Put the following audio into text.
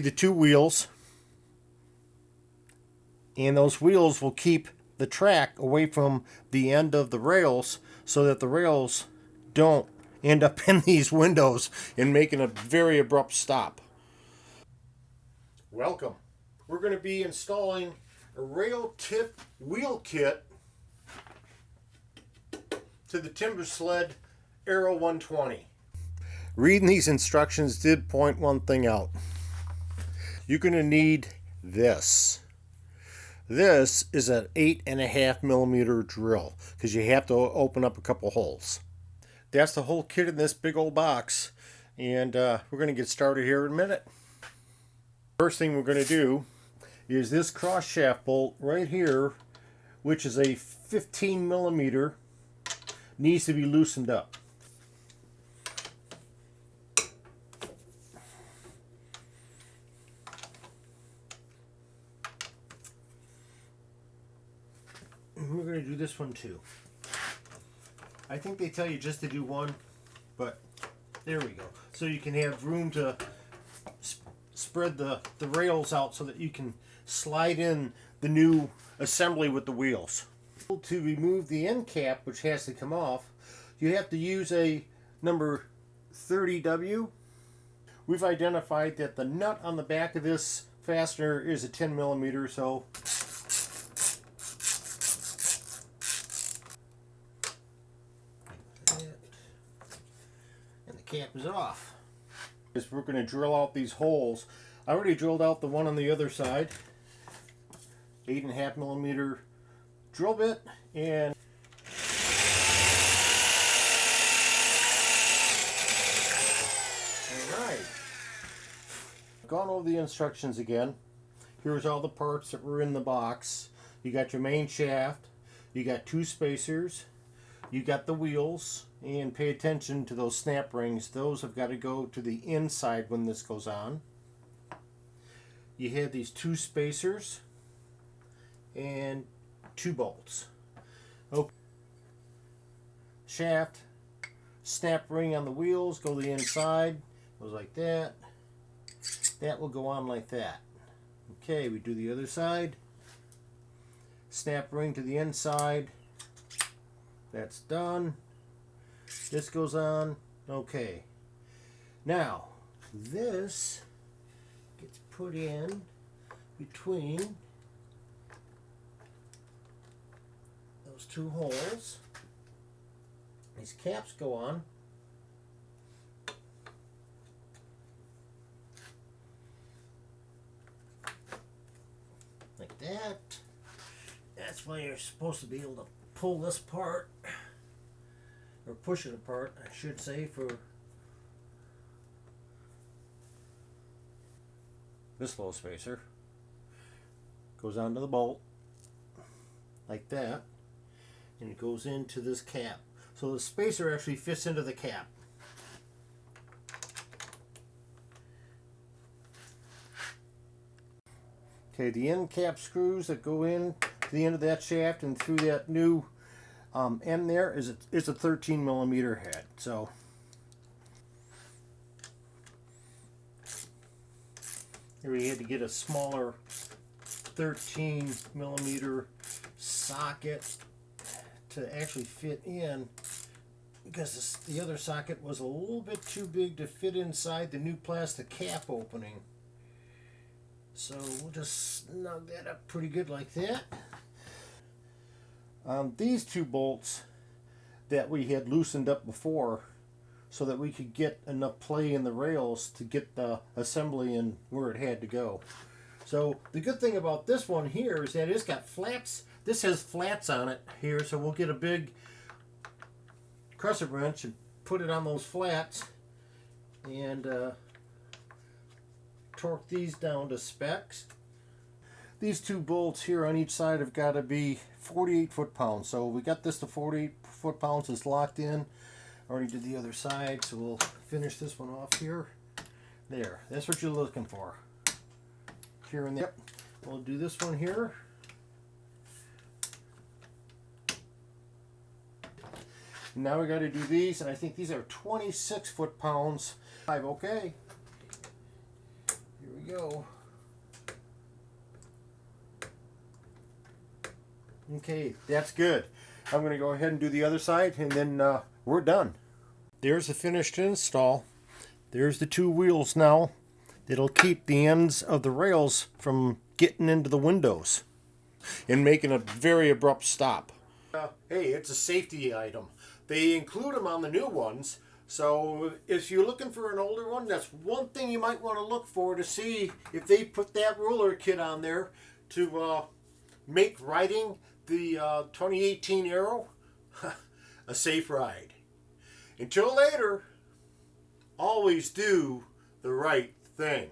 the two wheels, and those wheels will keep the track away from the end of the rails so that the rails don't end up in these windows and making a very abrupt stop. Welcome. We're going to be installing a rail tip wheel kit to the Timbersled ARO 120. Reading these instructions did point one thing out. You're going to need this. This is an 8.5 millimeter drill because you have to open up a couple holes. That's the whole kit in this big old box, and we're going to get started here in a minute. First thing we're going to do is this cross shaft bolt right here, which is a 15 millimeter, needs to be loosened up. We're going to do this one too. I think they tell you just to do one, but there we go. So you can have room to spread the rails out so that you can slide in the new assembly with the wheels. To remove the end cap, which has to come off, you have to use a number 30W. We've identified that the nut on the back of this fastener is a 10 millimeter, so and the cap is off. We're going to drill out these holes. I already drilled out the one on the other side, 8.5 millimeter drill bit, and alright, gone over the instructions again. Here's all the parts that were in the box. You got your main shaft, you got two spacers, you got the wheels, and pay attention to those snap rings. Those have got to go to the inside when this goes on. You have these two spacers and two bolts. Okay. Shaft, snap ring on the wheels, go to the inside, goes like that. That will go on like that. Okay, we do the other side. Snap ring to the inside. That's done. This goes on. Okay. Now, this gets put in between those two holes. These caps go on. Like that. That's why you're supposed to be able to pull this part, or push it apart, I should say, for this little spacer. Goes onto the bolt like that, and it goes into this cap. So the spacer actually fits into the cap. Okay, the end cap screws that go in to the end of that shaft and through that new end there is a 13 millimeter head. So here we had to get a smaller 13 millimeter socket to actually fit in, because the other socket was a little bit too big to fit inside the new plastic cap opening. So we'll just snug that up pretty good like that. These two bolts that we had loosened up before so that we could get enough play in the rails to get the assembly in where it had to go. So the good thing about this one here is that it's got flats. This has flats on it here, so we'll get a big crescent wrench and put it on those flats and torque these down to specs. These two bolts here on each side have got to be 48 foot-pounds. So we got this to 48 foot-pounds. It's locked in. Already did the other side, so we'll finish this one off here. There, that's what you're looking for. Here and there. Yep. We'll do this one here. Now we got to do these, and I think these are 26 foot-pounds. Okay. Here we we go. Okay, that's good. I'm going to go ahead and do the other side, and then we're done. There's the finished install. There's the two wheels now. It'll keep the ends of the rails from getting into the windows and making a very abrupt stop. Hey, it's a safety item. They include them on the new ones. So if you're looking for an older one, that's one thing you might want to look for to see if they put that roller kit on there to make riding the 2018 ARO a safe ride. Until later, always do the right thing.